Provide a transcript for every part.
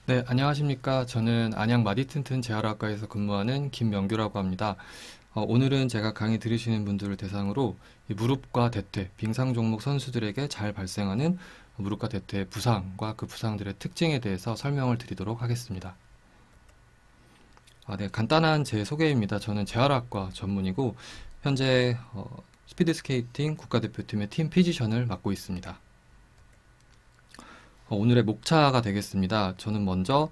네, 안녕하십니까. 저는 안양 마디튼튼 재활학과에서 근무하는 김명규라고 합니다. 오늘은 제가 강의 들으시는 분들을 대상으로 이 무릎과 대퇴, 빙상 종목 선수들에게 잘 발생하는 무릎과 대퇴 부상과 그 부상들의 특징에 대해서 설명을 드리도록 하겠습니다. 네, 간단한 제 소개입니다. 저는 재활학과 전문이고 현재 스피드스케이팅 국가대표팀의 팀 피지션을 맡고 있습니다. 오늘의 목차가 되겠습니다. 저는 먼저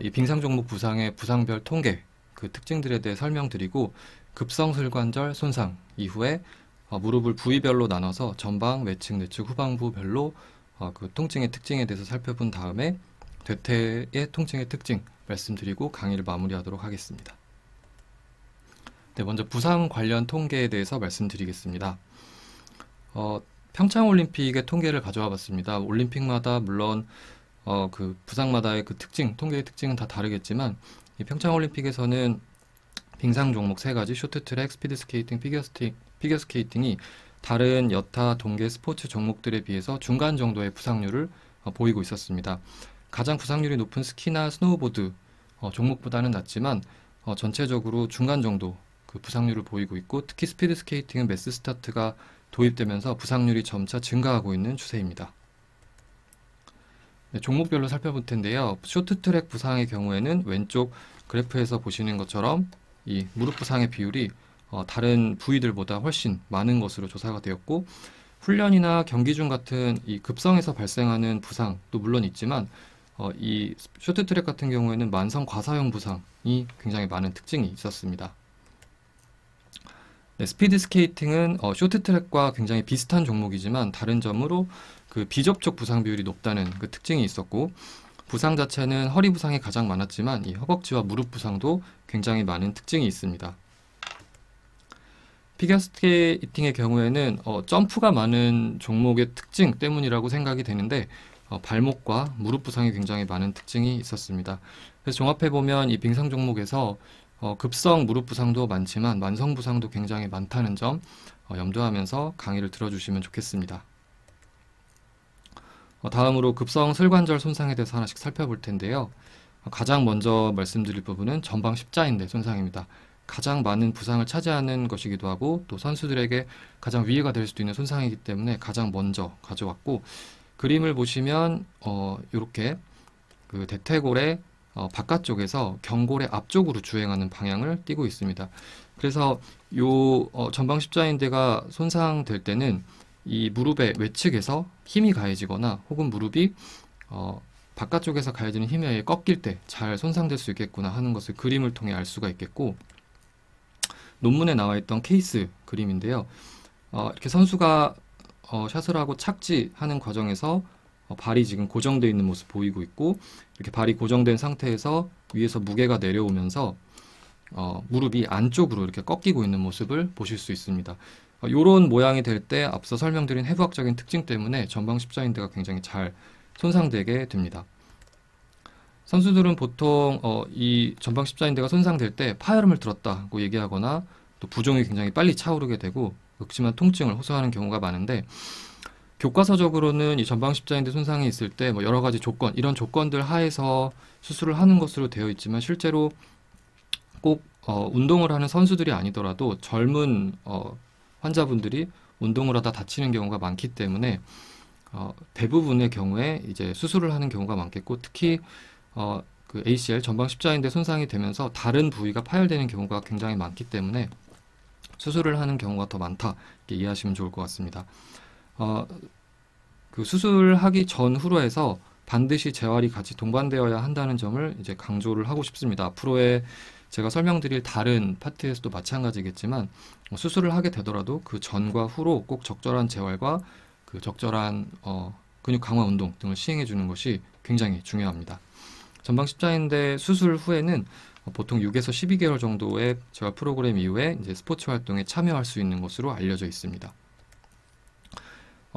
이 빙상 종목 부상의 부상별 통계, 그 특징들에 대해 설명드리고 급성슬관절 손상 이후에 무릎을 부위별로 나눠서 전방, 외측, 내측, 후방부별로 그 통증의 특징에 대해서 살펴본 다음에 대퇴의 통증의 특징 말씀드리고 강의를 마무리하도록 하겠습니다. 네, 먼저 부상 관련 통계에 대해서 말씀드리겠습니다. 평창올림픽의 통계를 가져와 봤습니다. 올림픽마다 물론 그 부상마다의 그 특징, 통계의 특징은 다 다르겠지만 이 평창올림픽에서는 빙상 종목 세 가지, 쇼트트랙, 스피드스케이팅, 피겨스케이팅이 다른 여타 동계 스포츠 종목들에 비해서 중간 정도의 부상률을 보이고 있었습니다. 가장 부상률이 높은 스키나 스노우보드 종목보다는 낮지만 전체적으로 중간 정도 그 부상률을 보이고 있고, 특히 스피드스케이팅은 매스 스타트가 도입되면서 부상률이 점차 증가하고 있는 추세입니다. 네, 종목별로 살펴볼 텐데요. 쇼트트랙 부상의 경우에는 왼쪽 그래프에서 보시는 것처럼 이 무릎 부상의 비율이 다른 부위들보다 훨씬 많은 것으로 조사가 되었고, 훈련이나 경기 중 같은 이 급성에서 발생하는 부상도 물론 있지만 이 쇼트트랙 같은 경우에는 만성 과사형 부상이 굉장히 많은 특징이 있었습니다. 네, 스피드 스케이팅은 쇼트트랙과 굉장히 비슷한 종목이지만 다른 점으로 그 비접촉 부상 비율이 높다는 그 특징이 있었고, 부상 자체는 허리 부상이 가장 많았지만 이 허벅지와 무릎 부상도 굉장히 많은 특징이 있습니다. 피겨스케이팅의 경우에는 점프가 많은 종목의 특징 때문이라고 생각이 되는데 발목과 무릎 부상이 굉장히 많은 특징이 있었습니다. 그래서 종합해보면 이 빙상 종목에서 급성 무릎 부상도 많지만 만성 부상도 굉장히 많다는 점 염두하면서 강의를 들어주시면 좋겠습니다. 다음으로 급성 슬관절 손상에 대해서 하나씩 살펴볼 텐데요. 가장 먼저 말씀드릴 부분은 전방 십자인대 손상입니다. 가장 많은 부상을 차지하는 것이기도 하고 또 선수들에게 가장 위해가 될 수도 있는 손상이기 때문에 가장 먼저 가져왔고, 그림을 보시면 이렇게 그 대퇴골의 바깥쪽에서 경골의 앞쪽으로 주행하는 방향을 띠고 있습니다. 그래서 요 전방 십자인대가 손상될 때는 이 무릎의 외측에서 힘이 가해지거나 혹은 무릎이 바깥쪽에서 가해지는 힘에 의해 꺾일 때 잘 손상될 수 있겠구나 하는 것을 그림을 통해 알 수가 있겠고, 논문에 나와 있던 케이스 그림인데요. 이렇게 선수가 샷을 하고 착지하는 과정에서 발이 지금 고정되어 있는 모습 보이고 있고, 이렇게 발이 고정된 상태에서 위에서 무게가 내려오면서 무릎이 안쪽으로 이렇게 꺾이고 있는 모습을 보실 수 있습니다. 이런 모양이 될 때 앞서 설명드린 해부학적인 특징 때문에 전방 십자인대가 굉장히 잘 손상되게 됩니다. 선수들은 보통 이 전방 십자인대가 손상될 때 파열음을 들었다고 얘기하거나 또 부종이 굉장히 빨리 차오르게 되고 극심한 통증을 호소하는 경우가 많은데, 교과서적으로는 이 전방 십자인대 손상이 있을 때 뭐 여러 가지 조건, 이런 조건들 하에서 수술을 하는 것으로 되어 있지만 실제로 꼭 운동을 하는 선수들이 아니더라도 젊은 환자분들이 운동을 하다 다치는 경우가 많기 때문에 대부분의 경우에 이제 수술을 하는 경우가 많겠고, 특히 그 ACL 전방 십자인대 손상이 되면서 다른 부위가 파열되는 경우가 굉장히 많기 때문에 수술을 하는 경우가 더 많다, 이렇게 이해하시면 좋을 것 같습니다. 그 수술하기 전후로 해서 반드시 재활이 같이 동반되어야 한다는 점을 이제 강조를 하고 싶습니다. 앞으로의 제가 설명드릴 다른 파트에서도 마찬가지겠지만 수술을 하게 되더라도 그 전과 후로 꼭 적절한 재활과 그 적절한 근육 강화 운동 등을 시행해 주는 것이 굉장히 중요합니다. 전방 십자인대 수술 후에는 보통 6에서 12개월 정도의 재활 프로그램 이후에 이제 스포츠 활동에 참여할 수 있는 것으로 알려져 있습니다.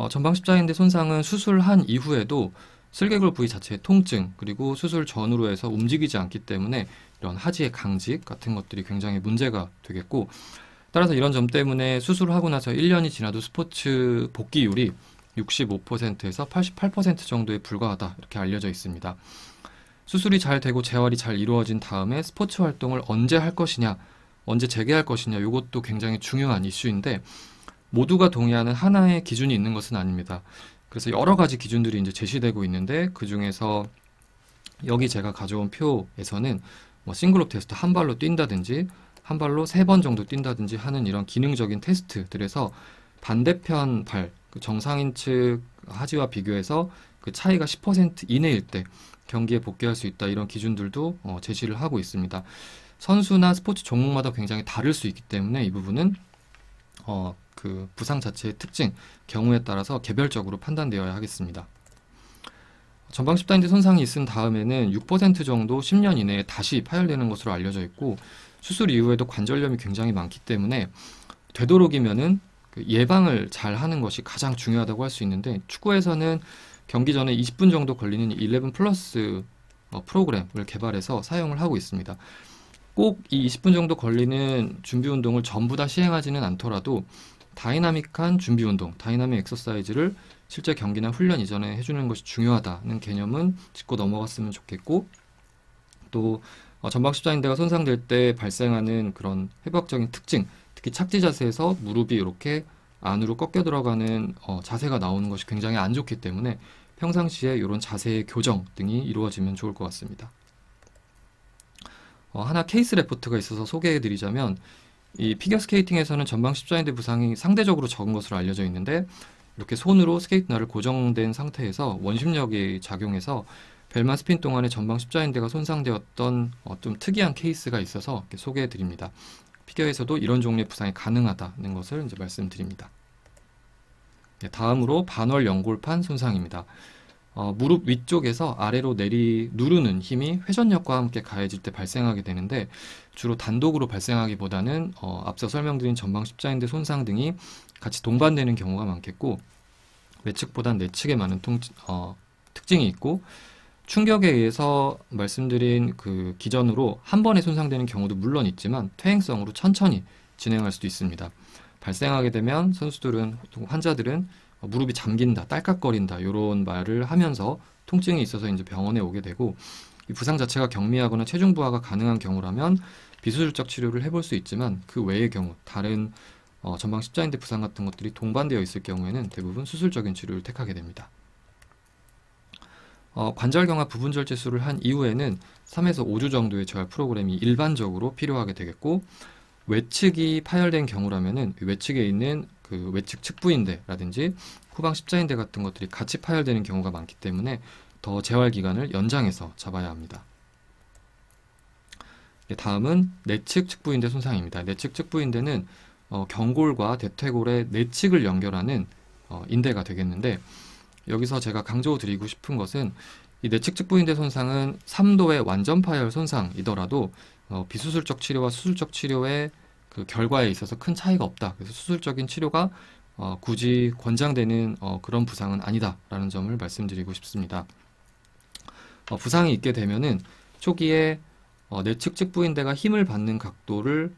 전방 십자인대 손상은 수술한 이후에도 슬개골 부위 자체의 통증, 그리고 수술 전후로 해서 움직이지 않기 때문에 이런 하지의 강직 같은 것들이 굉장히 문제가 되겠고, 따라서 이런 점 때문에 수술하고 나서 1년이 지나도 스포츠 복귀율이 65%에서 88% 정도에 불과하다, 이렇게 알려져 있습니다. 수술이 잘 되고 재활이 잘 이루어진 다음에 스포츠 활동을 언제 할 것이냐, 언제 재개할 것이냐, 이것도 굉장히 중요한 이슈인데 모두가 동의하는 하나의 기준이 있는 것은 아닙니다. 그래서 여러 가지 기준들이 이제 제시되고 있는데 그 중에서 여기 제가 가져온 표에서는 뭐 싱글롭 테스트 한 발로 뛴다든지 한 발로 3번 정도 뛴다든지 하는 이런 기능적인 테스트들에서 반대편 발, 그 정상인 측 하지와 비교해서 그 차이가 10% 이내일 때 경기에 복귀할 수 있다, 이런 기준들도 제시를 하고 있습니다. 선수나 스포츠 종목마다 굉장히 다를 수 있기 때문에 이 부분은 그 부상 자체의 특징, 경우에 따라서 개별적으로 판단되어야 하겠습니다. 전방 십자인대 손상이 있은 다음에는 6% 정도 10년 이내에 다시 파열되는 것으로 알려져 있고 수술 이후에도 관절염이 굉장히 많기 때문에 되도록이면은 그 예방을 잘 하는 것이 가장 중요하다고 할 수 있는데 축구에서는 경기 전에 20분 정도 걸리는 11 플러스 프로그램을 개발해서 사용을 하고 있습니다. 꼭 이 20분 정도 걸리는 준비 운동을 전부 다 시행하지는 않더라도 다이나믹한 준비 운동, 다이나믹 엑서사이즈를 실제 경기나 훈련 이전에 해주는 것이 중요하다는 개념은 짚고 넘어갔으면 좋겠고, 또 전방 십자인대가 손상될 때 발생하는 그런 회복적인 특징, 특히 착지 자세에서 무릎이 이렇게 안으로 꺾여 들어가는 자세가 나오는 것이 굉장히 안 좋기 때문에 평상시에 이런 자세의 교정 등이 이루어지면 좋을 것 같습니다. 하나 케이스 레포트가 있어서 소개해 드리자면, 이 피겨스케이팅에서는 전방 십자인대 부상이 상대적으로 적은 것으로 알려져 있는데 이렇게 손으로 스케이트날을 고정된 상태에서 원심력이 작용해서 벨만 스핀 동안에 전방 십자인대가 손상되었던 좀 특이한 케이스가 있어서 이렇게 소개해 드립니다. 피겨에서도 이런 종류의 부상이 가능하다는 것을 이제 말씀드립니다. 네, 다음으로 반월 연골판 손상입니다. 무릎 위쪽에서 아래로 누르는 힘이 회전력과 함께 가해질 때 발생하게 되는데 주로 단독으로 발생하기보다는 앞서 설명드린 전방 십자인대 손상 등이 같이 동반되는 경우가 많겠고 외측보단 내측에 많은 특징이 있고 충격에 의해서 말씀드린 그 기전으로 한 번에 손상되는 경우도 물론 있지만 퇴행성으로 천천히 진행할 수도 있습니다. 발생하게 되면 선수들은, 환자들은 무릎이 잠긴다, 딸깍거린다 이런 말을 하면서 통증이 있어서 이제 병원에 오게 되고, 이 부상 자체가 경미하거나 체중 부하가 가능한 경우라면 비수술적 치료를 해볼 수 있지만 그 외의 경우 다른 전방 십자인대 부상 같은 것들이 동반되어 있을 경우에는 대부분 수술적인 치료를 택하게 됩니다. 관절경화 부분 절제술을 한 이후에는 3에서 5주 정도의 재활 프로그램이 일반적으로 필요하게 되겠고, 외측이 파열된 경우라면은 외측에 있는 그 외측 측부인대라든지 후방 십자인대 같은 것들이 같이 파열되는 경우가 많기 때문에 더 재활 기간을 연장해서 잡아야 합니다. 다음은 내측 측부인대 손상입니다. 내측 측부인대는 경골과 대퇴골의 내측을 연결하는 인대가 되겠는데, 여기서 제가 강조드리고 싶은 것은 이 내측 측부인대 손상은 3도의 완전 파열 손상이더라도 비수술적 치료와 수술적 치료의 그 결과에 있어서 큰 차이가 없다. 그래서 수술적인 치료가 굳이 권장되는 그런 부상은 아니다라는 점을 말씀드리고 싶습니다. 부상이 있게 되면은 초기에 내측 측부인대가 힘을 받는 각도를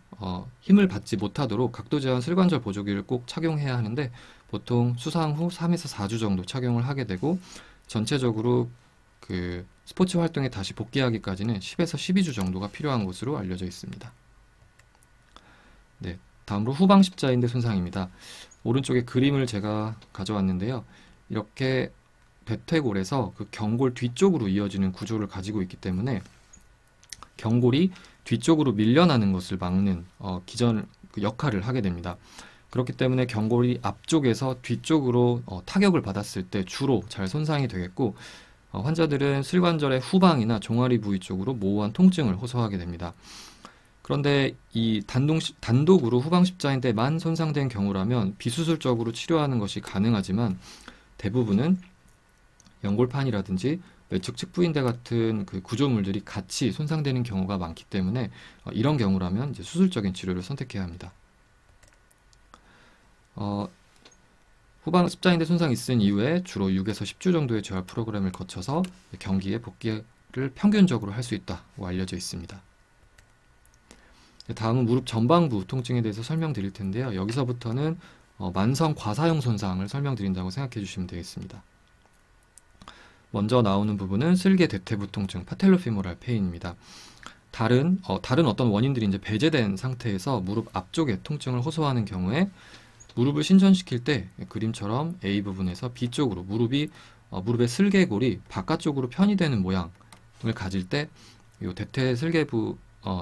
힘을 받지 못하도록 각도 제한 슬관절 보조기를 꼭 착용해야 하는데 보통 수상 후 3에서 4주 정도 착용을 하게 되고 전체적으로 그 스포츠 활동에 다시 복귀하기까지는 10에서 12주 정도가 필요한 것으로 알려져 있습니다. 네, 다음으로 후방 십자인대 손상입니다. 오른쪽에 그림을 제가 가져왔는데요. 이렇게 대퇴골에서 그 경골 뒤쪽으로 이어지는 구조를 가지고 있기 때문에 경골이 뒤쪽으로 밀려나는 것을 막는 그 역할을 하게 됩니다. 그렇기 때문에 경골이 앞쪽에서 뒤쪽으로 타격을 받았을 때 주로 잘 손상이 되겠고 환자들은 슬관절의 후방이나 종아리 부위 쪽으로 모호한 통증을 호소하게 됩니다. 그런데 이 단독으로 후방 십자인대만 손상된 경우라면 비수술적으로 치료하는 것이 가능하지만 대부분은 연골판이라든지 외측 측부인대 같은 그 구조물들이 같이 손상되는 경우가 많기 때문에 이런 경우라면 이제 수술적인 치료를 선택해야 합니다. 후방 십자인대 손상이 있은 이후에 주로 6에서 10주 정도의 재활 프로그램을 거쳐서 경기에 복귀를 평균적으로 할 수 있다고 알려져 있습니다. 다음은 무릎 전방부 통증에 대해서 설명드릴 텐데요. 여기서부터는 만성 과사용 손상을 설명드린다고 생각해 주시면 되겠습니다. 먼저 나오는 부분은 슬개 대퇴부 통증, 파텔로피모랄 페인입니다. 다른 어떤 원인들이 이제 배제된 상태에서 무릎 앞쪽에 통증을 호소하는 경우에 무릎을 신전시킬 때 그림처럼 A 부분에서 B 쪽으로 무릎의 슬개골이 바깥쪽으로 편이되는 모양을 가질 때 이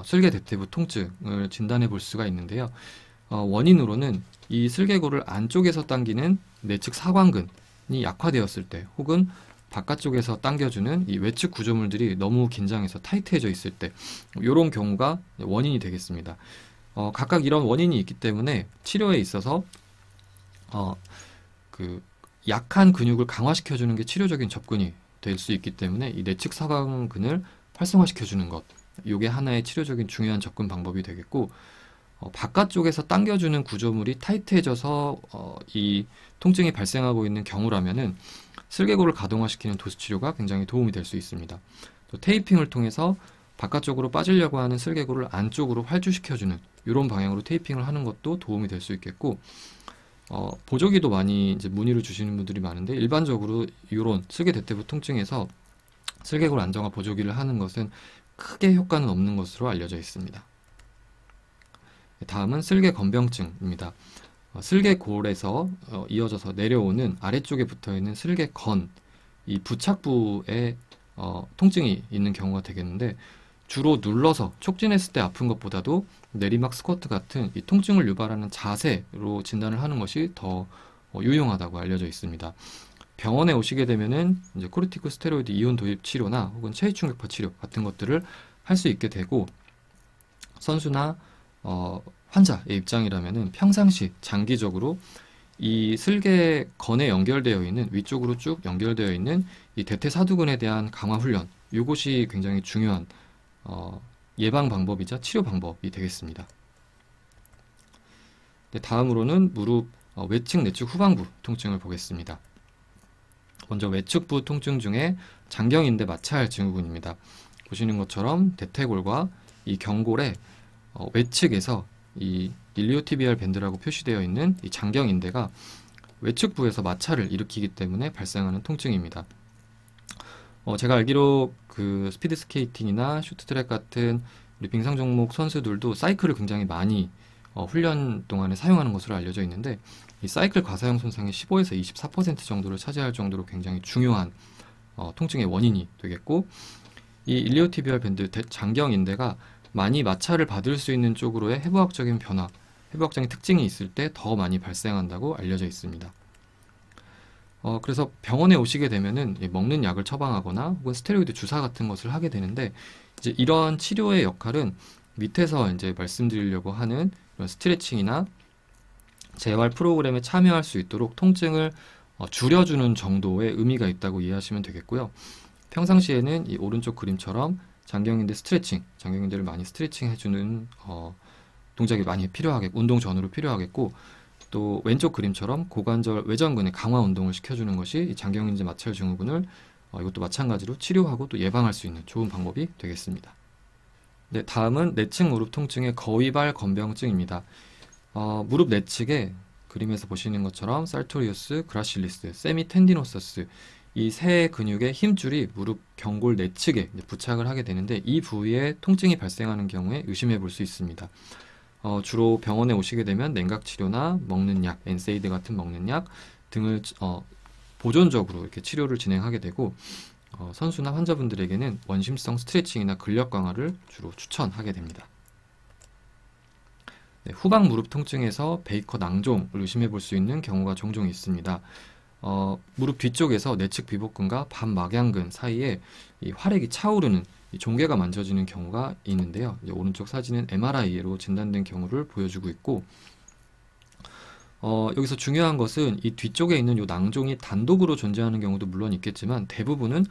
슬개 대퇴부 통증을 진단해 볼 수가 있는데요. 원인으로는 이 슬개골을 안쪽에서 당기는 내측 사관근이 약화되었을 때, 혹은 바깥쪽에서 당겨주는 이 외측 구조물들이 너무 긴장해서 타이트해져 있을 때, 이런 경우가 원인이 되겠습니다. 각각 이런 원인이 있기 때문에 치료에 있어서 그 약한 근육을 강화시켜주는 게 치료적인 접근이 될 수 있기 때문에 이 내측 사관근을 활성화시켜주는 것, 이게 하나의 치료적인 중요한 접근 방법이 되겠고, 바깥쪽에서 당겨주는 구조물이 타이트해져서 이 통증이 발생하고 있는 경우라면은 슬개골을 가동화시키는 도수 치료가 굉장히 도움이 될 수 있습니다. 또 테이핑을 통해서 바깥쪽으로 빠지려고 하는 슬개골을 안쪽으로 활주시켜주는 이런 방향으로 테이핑을 하는 것도 도움이 될 수 있겠고, 보조기도 많이 이제 문의를 주시는 분들이 많은데, 일반적으로 이런 슬개 대퇴부 통증에서 슬개골 안정화 보조기를 하는 것은 크게 효과는 없는 것으로 알려져 있습니다. 다음은 슬개 건병증입니다. 슬개골에서 이어져서 내려오는 아래쪽에 붙어있는 슬개건, 이 부착부에 통증이 있는 경우가 되겠는데, 주로 눌러서 촉진했을 때 아픈 것보다도 내리막 스쿼트 같은 이 통증을 유발하는 자세로 진단을 하는 것이 더 유용하다고 알려져 있습니다. 병원에 오시게 되면은 이제 코르티코스테로이드 이온 도입 치료나 혹은 체위충격파 치료 같은 것들을 할 수 있게 되고, 선수나 환자의 입장이라면은 평상시 장기적으로 이 슬개건에 연결되어 있는, 위쪽으로 쭉 연결되어 있는 이 대퇴사두근에 대한 강화 훈련, 이것이 굉장히 중요한 예방 방법이자 치료 방법이 되겠습니다. 네, 다음으로는 무릎 외측 내측 후방부 통증을 보겠습니다. 먼저 외측부 통증 중에 장경인대 마찰 증후군입니다. 보시는 것처럼 대퇴골과 이 경골의 외측에서 이 일리오티비알 밴드라고 표시되어 있는 이 장경인대가 외측부에서 마찰을 일으키기 때문에 발생하는 통증입니다. 제가 알기로 그 스피드 스케이팅이나 쇼트트랙 같은 우리 빙상 종목 선수들도 사이클을 굉장히 많이 훈련 동안에 사용하는 것으로 알려져 있는데, 이 사이클 과사용 손상의 15에서 24% 정도를 차지할 정도로 굉장히 중요한 통증의 원인이 되겠고, 이 일리오티비얼 밴드 장경인대가 많이 마찰을 받을 수 있는 쪽으로의 해부학적인 변화, 해부학적인 특징이 있을 때 더 많이 발생한다고 알려져 있습니다. 그래서 병원에 오시게 되면은 먹는 약을 처방하거나 혹은 스테로이드 주사 같은 것을 하게 되는데, 이제 이런 치료의 역할은 밑에서 이제 말씀드리려고 하는 이런 스트레칭이나 재활 프로그램에 참여할 수 있도록 통증을 줄여주는 정도의 의미가 있다고 이해하시면 되겠고요. 평상시에는 이 오른쪽 그림처럼 장경인대 스트레칭, 장경인대를 많이 스트레칭 해주는 동작이 많이 운동 전후로 필요하겠고, 또 왼쪽 그림처럼 고관절 외전근의 강화 운동을 시켜주는 것이 이 장경인대 마찰 증후군을 이것도 마찬가지로 치료하고 또 예방할 수 있는 좋은 방법이 되겠습니다. 네, 다음은 내측 무릎 통증의 거위발 건병증입니다. 무릎 내측에 그림에서 보시는 것처럼 살토리우스, 그라실리스, 세미텐디노서스, 이 세 근육의 힘줄이 무릎 경골 내측에 부착을 하게 되는데, 이 부위에 통증이 발생하는 경우에 의심해 볼 수 있습니다. 주로 병원에 오시게 되면 냉각 치료나 먹는 약, 엔세이드 같은 먹는 약 등을 보존적으로 이렇게 치료를 진행하게 되고, 선수나 환자분들에게는 원심성 스트레칭이나 근력 강화를 주로 추천하게 됩니다. 네, 후방 무릎 통증에서 베이커 낭종을 의심해 볼 수 있는 경우가 종종 있습니다. 무릎 뒤쪽에서 내측 비복근과 반막양근 사이에 이 활액이 차오르는 이 종괴가 만져지는 경우가 있는데요. 이제 오른쪽 사진은 MRI로 진단된 경우를 보여주고 있고, 여기서 중요한 것은 이 뒤쪽에 있는 이 낭종이 단독으로 존재하는 경우도 물론 있겠지만, 대부분은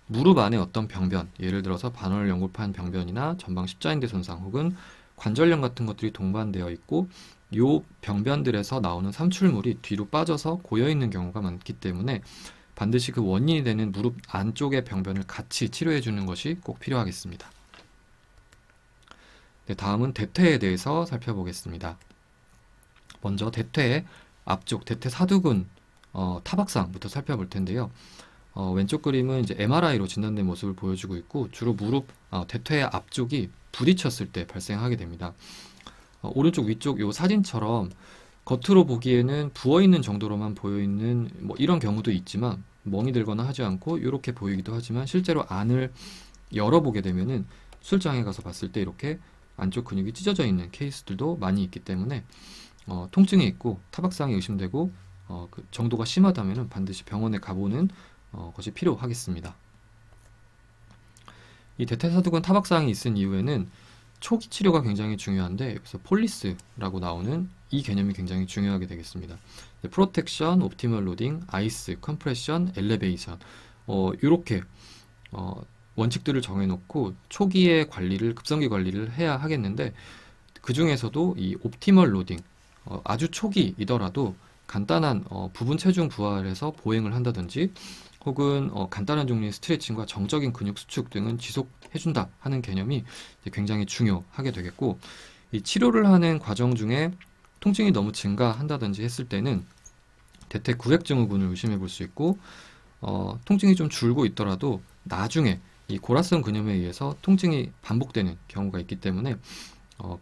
무릎 안에 어떤 병변, 예를 들어서 반월 연골판 병변이나 전방 십자인대 손상 혹은 관절염 같은 것들이 동반되어 있고, 이 병변들에서 나오는 삼출물이 뒤로 빠져서 고여있는 경우가 많기 때문에 반드시 그 원인이 되는 무릎 안쪽의 병변을 같이 치료해 주는 것이 꼭 필요하겠습니다. 네, 다음은 대퇴에 대해서 살펴보겠습니다. 먼저 대퇴의 앞쪽 대퇴 사두근 타박상부터 살펴볼 텐데요. 왼쪽 그림은 이제 MRI로 진단된 모습을 보여주고 있고 주로 무릎, 대퇴 앞쪽이 부딪혔을 때 발생하게 됩니다. 오른쪽 위쪽 요 사진처럼 겉으로 보기에는 부어있는 정도로만 보여있는 뭐 이런 경우도 있지만 멍이 들거나 하지 않고 이렇게 보이기도 하지만 실제로 안을 열어보게 되면은 수술장에 가서 봤을 때 이렇게 안쪽 근육이 찢어져 있는 케이스들도 많이 있기 때문에 통증이 있고 타박상이 의심되고 그 정도가 심하다면 반드시 병원에 가보는 것이 필요하겠습니다. 이 대퇴사두근 타박상이 있은 이후에는 초기 치료가 굉장히 중요한데 여기서 폴리스라고 나오는 이 개념이 굉장히 중요하게 되겠습니다. 프로텍션, 옵티멀 로딩, 아이스, 컴프레션, 엘리베이션 이렇게 원칙들을 정해놓고 초기의 관리를 급성기 관리를 해야 하겠는데 그 중에서도 이 옵티멀 로딩 아주 초기이더라도 간단한 부분 체중 부하해서 보행을 한다든지 혹은 간단한 종류의 스트레칭과 정적인 근육 수축 등은 지속해준다 하는 개념이 굉장히 중요하게 되겠고 이 치료를 하는 과정 중에 통증이 너무 증가한다든지 했을 때는 대퇴 구획증후군을 의심해 볼 수 있고 통증이 좀 줄고 있더라도 나중에 이 골화성 근염에 의해서 통증이 반복되는 경우가 있기 때문에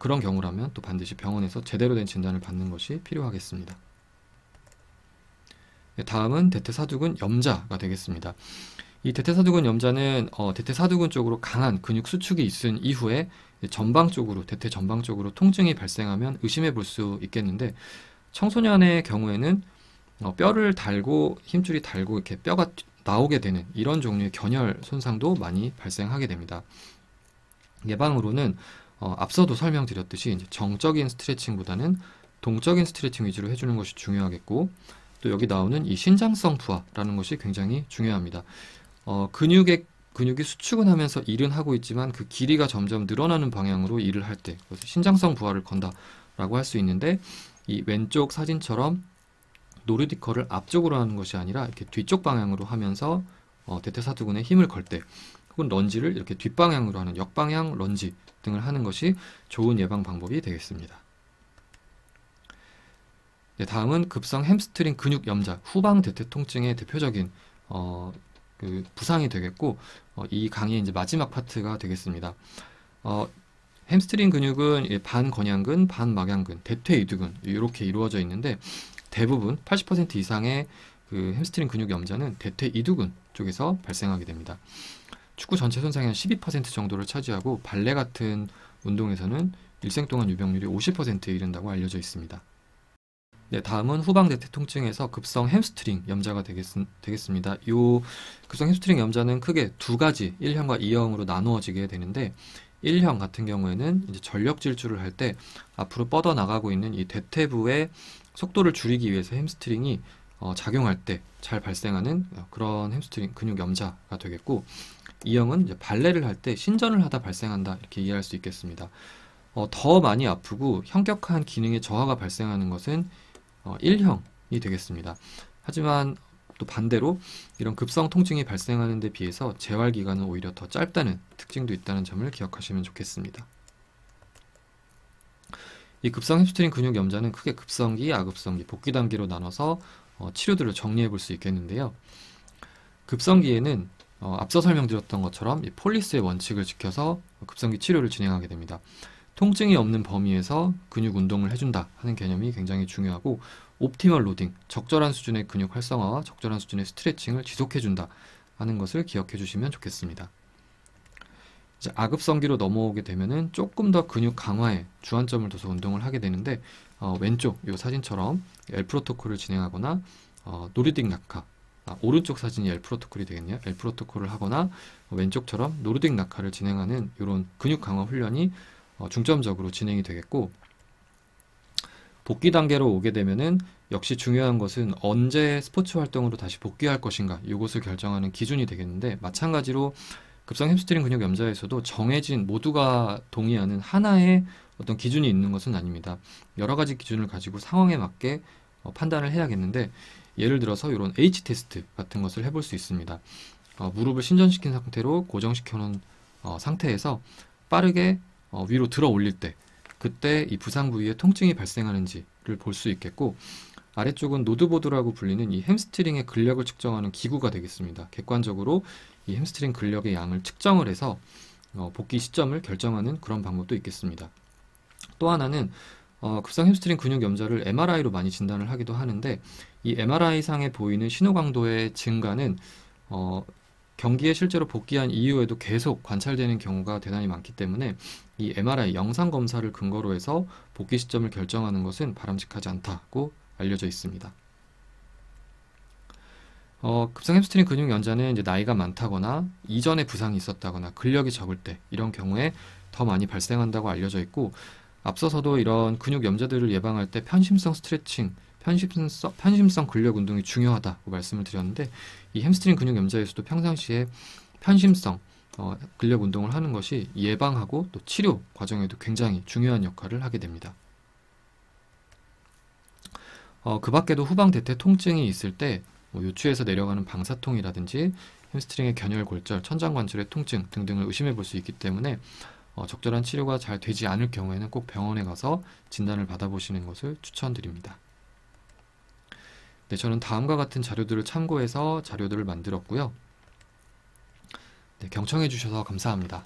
그런 경우라면 또 반드시 병원에서 제대로 된 진단을 받는 것이 필요하겠습니다. 다음은 대퇴사두근 염자가 되겠습니다. 이 대퇴사두근 염자는 대퇴사두근 쪽으로 강한 근육 수축이 있은 이후에 전방 쪽으로 대퇴 전방 쪽으로 통증이 발생하면 의심해 볼 수 있겠는데 청소년의 경우에는 뼈를 달고 힘줄이 달고 이렇게 뼈가 나오게 되는 이런 종류의 견열 손상도 많이 발생하게 됩니다. 예방으로는 앞서도 설명드렸듯이 이제 정적인 스트레칭보다는 동적인 스트레칭 위주로 해주는 것이 중요하겠고 또 여기 나오는 이 신장성 부하라는 것이 굉장히 중요합니다. 근육이 수축은 하면서 일은 하고 있지만 그 길이가 점점 늘어나는 방향으로 일을 할 때 그래서 신장성 부하를 건다라고 할 수 있는데 이 왼쪽 사진처럼 노르디컬을 앞쪽으로 하는 것이 아니라 이렇게 뒤쪽 방향으로 하면서 대퇴사두근에 힘을 걸 때 혹은 런지를 이렇게 뒷방향으로 하는 역방향 런지 등을 하는 것이 좋은 예방 방법이 되겠습니다. 네, 다음은 급성 햄스트링 근육 염자, 후방 대퇴 통증의 대표적인 그 부상이 되겠고 이 강의의 이제 마지막 파트가 되겠습니다. 햄스트링 근육은 반건양근, 반막양근, 대퇴 이두근 이렇게 이루어져 있는데 대부분 80% 이상의 그 햄스트링 근육 염자는 대퇴 이두근 쪽에서 발생하게 됩니다. 축구 전체 손상의 한 12% 정도를 차지하고 발레 같은 운동에서는 일생 동안 유병률이 50%에 이른다고 알려져 있습니다. 네, 다음은 후방 대퇴 통증에서 급성 햄스트링 염자가 되겠습니다. 이 급성 햄스트링 염자는 크게 두 가지 1형과 2형으로 나누어지게 되는데 1형 같은 경우에는 이제 전력 질주를 할 때 앞으로 뻗어 나가고 있는 이 대퇴부의 속도를 줄이기 위해서 햄스트링이 작용할 때 잘 발생하는 그런 햄스트링 근육 염자가 되겠고 2형은 이제 발레를 할 때 신전을 하다 발생한다 이렇게 이해할 수 있겠습니다. 더 많이 아프고 현격한 기능의 저하가 발생하는 것은 1형이 되겠습니다. 하지만 또 반대로 이런 급성 통증이 발생하는 데 비해서 재활 기간은 오히려 더 짧다는 특징도 있다는 점을 기억하시면 좋겠습니다. 이 급성 햄스트링 근육 염자는 크게 급성기, 아급성기, 복귀 단계로 나눠서 치료들을 정리해 볼 수 있겠는데요. 급성기에는 앞서 설명드렸던 것처럼 이 폴리스의 원칙을 지켜서 급성기 치료를 진행하게 됩니다. 통증이 없는 범위에서 근육 운동을 해준다 하는 개념이 굉장히 중요하고 옵티멀 로딩, 적절한 수준의 근육 활성화와 적절한 수준의 스트레칭을 지속해준다 하는 것을 기억해 주시면 좋겠습니다. 이제 아급성기로 넘어오게 되면은 조금 더 근육 강화에 주안점을 둬서 운동을 하게 되는데 왼쪽 이 사진처럼 L 프로토콜을 진행하거나 노르딕 낙하 오른쪽 사진이 L 프로토콜이 되겠네요. L 프로토콜을 하거나 왼쪽처럼 노르딕 낙하를 진행하는 이런 근육 강화 훈련이 중점적으로 진행이 되겠고 복귀 단계로 오게 되면은 역시 중요한 것은 언제 스포츠 활동으로 다시 복귀할 것인가 이것을 결정하는 기준이 되겠는데 마찬가지로 급성 햄스트링 근육 염자에서도 정해진 모두가 동의하는 하나의 어떤 기준이 있는 것은 아닙니다. 여러 가지 기준을 가지고 상황에 맞게 판단을 해야겠는데 예를 들어서 이런 H 테스트 같은 것을 해볼 수 있습니다. 무릎을 신전시킨 상태로 고정시켜 놓은 상태에서 빠르게 위로 들어 올릴 때 그때 이 부상 부위에 통증이 발생하는지를 볼 수 있겠고 아래쪽은 노드보드라고 불리는 이 햄스트링의 근력을 측정하는 기구가 되겠습니다. 객관적으로 이 햄스트링 근력의 양을 측정을 해서 복귀 시점을 결정하는 그런 방법도 있겠습니다. 또 하나는 급성 햄스트링 근육 염좌를 MRI로 많이 진단을 하기도 하는데, 이 MRI상에 보이는 신호 강도의 증가는 경기에 실제로 복귀한 이후에도 계속 관찰되는 경우가 대단히 많기 때문에 이 MRI 영상 검사를 근거로 해서 복귀 시점을 결정하는 것은 바람직하지 않다고 알려져 있습니다. 급성 햄스트링 근육 연자는 이제 나이가 많다거나 이전에 부상이 있었다거나 근력이 적을 때 이런 경우에 더 많이 발생한다고 알려져 있고, 앞서서도 이런 근육 염자들을 예방할 때 편심성 스트레칭, 편심성 근력 운동이 중요하다고 말씀을 드렸는데, 이 햄스트링 근육 염자에서도 평상시에 편심성 근력 운동을 하는 것이 예방하고 또 치료 과정에도 굉장히 중요한 역할을 하게 됩니다. 그 밖에도 후방 대퇴 통증이 있을 때 요추에서 내려가는 방사통이라든지 햄스트링의 견열 골절, 천장 관절의 통증 등등을 의심해 볼 수 있기 때문에 적절한 치료가 잘 되지 않을 경우에는 꼭 병원에 가서 진단을 받아보시는 것을 추천드립니다. 네, 저는 다음과 같은 자료들을 참고해서 자료들을 만들었고요. 네, 경청해 주셔서 감사합니다.